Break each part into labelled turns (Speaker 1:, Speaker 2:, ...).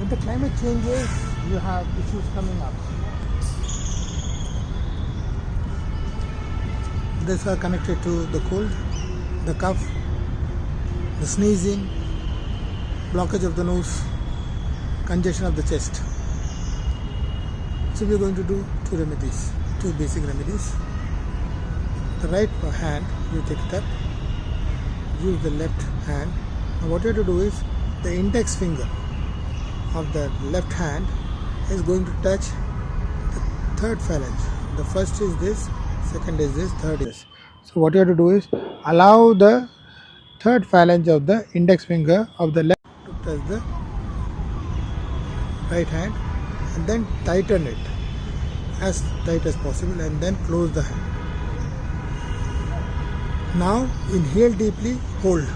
Speaker 1: With the climate changes, you have issues coming up. These are connected to the cold, the cough, the sneezing, blockage of the nose, congestion of the chest. So we are going to do two basic remedies. The right hand, you take it up, use the left hand. Now what you have to do is, the index finger of the left hand is going to touch the third phalange. The first is this, second is this, third is this. So what you have to do is, allow the third phalange of the index finger of the left to touch the right hand, and then tighten it as tight as possible, and then close the hand. Now inhale deeply, hold.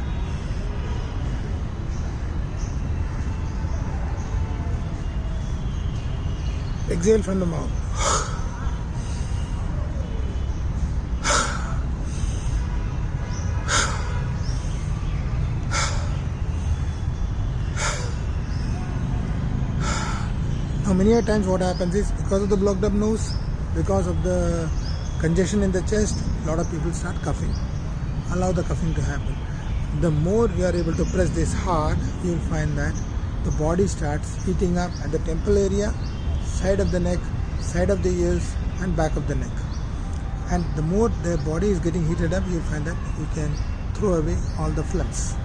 Speaker 1: Exhale from the mouth. Now many a times what happens is, because of the blocked up nose, because of the congestion in the chest, a lot of people start coughing. Allow the coughing to happen. The more you are able to press this hard, you will find that the body starts heating up at the temple area, side of the neck, side of the ears, and back of the neck. And the more the body is getting heated up, you will find that you can throw away all the phlegms.